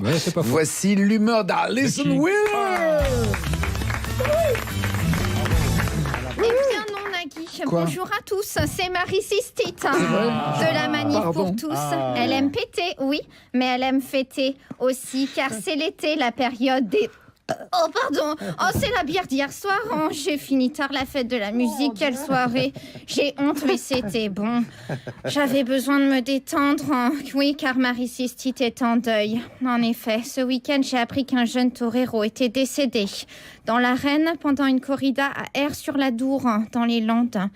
Ouais, c'est pas faux. Voici l'humeur d'Alison Wheeler. Eh bien non, Nagui. Quoi? Bonjour à tous, c'est Marie Sistite de la Manif Pardon. pour tous. Elle aime péter, oui, mais elle aime fêter aussi, car c'est l'été, la période des... Oh pardon, oh c'est la bière d'hier soir, oh, j'ai fini tard la fête de la musique, quelle soirée, j'ai honte mais c'était bon, j'avais besoin de me détendre, oui car Marie Sistite est en deuil. En effet, ce week-end j'ai appris qu'un jeune torero était décédé dans l'arène pendant une corrida à Aire-sur-la-Dour dans les Landes.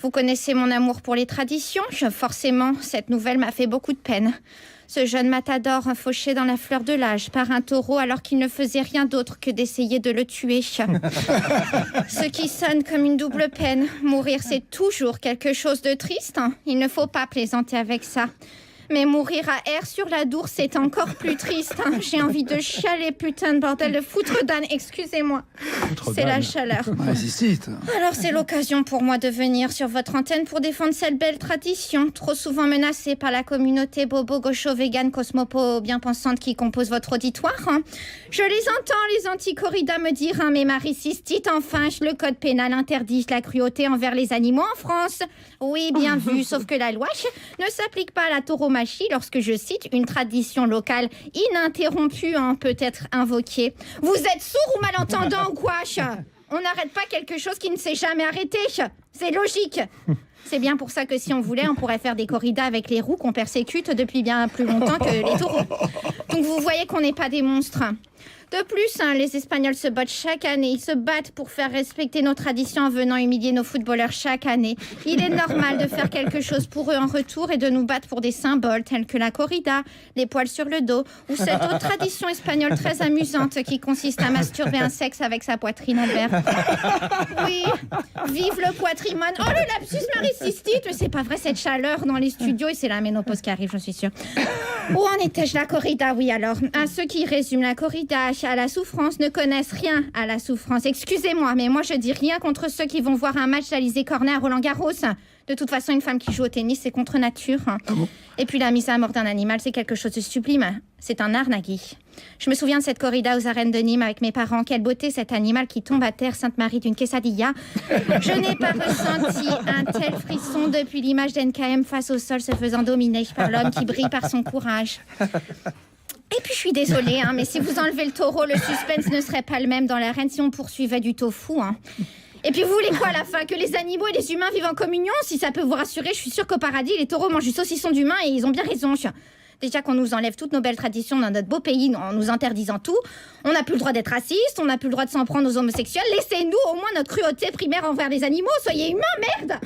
Vous connaissez mon amour pour les traditions, forcément cette nouvelle m'a fait beaucoup de peine. Ce jeune matador fauché dans la fleur de l'âge par un taureau alors qu'il ne faisait rien d'autre que d'essayer de le tuer. Ce qui sonne comme une double peine. Mourir, c'est toujours quelque chose de triste. Il ne faut pas plaisanter avec ça. Mais mourir à Aire-sur-la-Dour, c'est encore plus triste. J'ai envie de chialer, putain de bordel de foutre d'âne. Excusez-moi, c'est la chaleur. Résiste. Alors c'est l'occasion pour moi de venir sur votre antenne pour défendre cette belle tradition, trop souvent menacée par la communauté bobo, gaucho, vegan, cosmopo, bien pensante qui compose votre auditoire. Je les entends, les anti-corridas me dire, mais Marie Sistite, enfin, le code pénal interdit la cruauté envers les animaux en France. Oui, bien vu, sauf que la loi ne s'applique pas à la tauromachie lorsque je cite une tradition locale ininterrompue peut être invoquée. Vous êtes sourd ou malentendant ou quoi? On n'arrête pas quelque chose qui ne s'est jamais arrêté. C'est logique. C'est bien pour ça que si on voulait, on pourrait faire des corridas avec les roues qu'on persécute depuis bien plus longtemps que les taureaux. Donc vous voyez qu'on n'est pas des monstres. De plus, les Espagnols se battent chaque année. Ils se battent pour faire respecter nos traditions en venant humilier nos footballeurs chaque année. Il est normal de faire quelque chose pour eux en retour et de nous battre pour des symboles tels que la corrida, les poils sur le dos ou cette autre tradition espagnole très amusante qui consiste à masturber un sexe avec sa poitrine, Albert. Oui, vive le patrimoine. Oh, le lapsus Marie Sistite, mais c'est pas vrai cette chaleur dans les studios et c'est la ménopause qui arrive, j'en suis sûre. Où en étais-je? La corrida, oui alors. À ceux qui résument la corrida à la souffrance ne connaissent rien à la souffrance. Excusez-moi, mais moi je dis rien contre ceux qui vont voir un match d'Alizé Cornet à Roland-Garros. De toute façon, une femme qui joue au tennis, c'est contre nature. Et puis la mise à mort d'un animal, c'est quelque chose de sublime. C'est un art, Nagui. Je me souviens de cette corrida aux arènes de Nîmes avec mes parents. Quelle beauté cet animal qui tombe à terre, Sainte-Marie d'une quesadilla. Je n'ai pas ressenti un tel frisson depuis l'image d'NKM face au sol se faisant dominer par l'homme qui brille par son courage. Et puis je suis désolée, mais si vous enlevez le taureau, le suspense ne serait pas le même dans l'arène si on poursuivait du tofu. Et puis vous voulez quoi à la fin? Que les animaux et les humains vivent en communion? Si ça peut vous rassurer, je suis sûre qu'au paradis, les taureaux mangent du saucisson d'humain et ils ont bien raison. Déjà qu'on nous enlève toutes nos belles traditions dans notre beau pays en nous interdisant tout. On n'a plus le droit d'être raciste, on n'a plus le droit de s'en prendre aux homosexuels. Laissez-nous au moins notre cruauté primaire envers les animaux. Soyez humains, merde!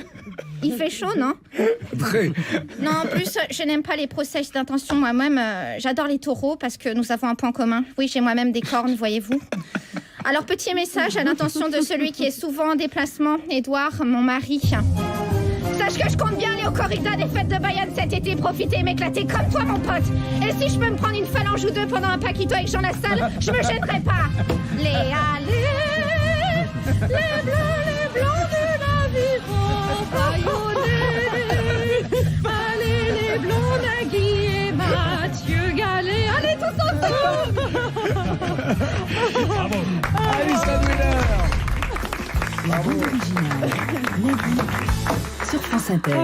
Il fait chaud, non? Très. Non, en plus, je n'aime pas les procès d'intention moi-même. J'adore les taureaux parce que nous avons un point commun. Oui, j'ai moi-même des cornes, voyez-vous. Alors, petit message à l'intention de celui qui est souvent en déplacement, Édouard, mon mari. Sache que je compte bien aller au corrida des fêtes de Bayonne cet été, profiter et m'éclater comme toi, mon pote. Et si je peux me prendre une phalange ou deux pendant un paquito avec Jean Lassalle, je me gênerai pas. Les allées, les blancs de la vie vont rayonner. Allez, les blonds Nagui et Mathieu Gallet. Allez, tous ensemble. Bravo. Alison Wheeler. La bande originale. Nagui sur France Inter.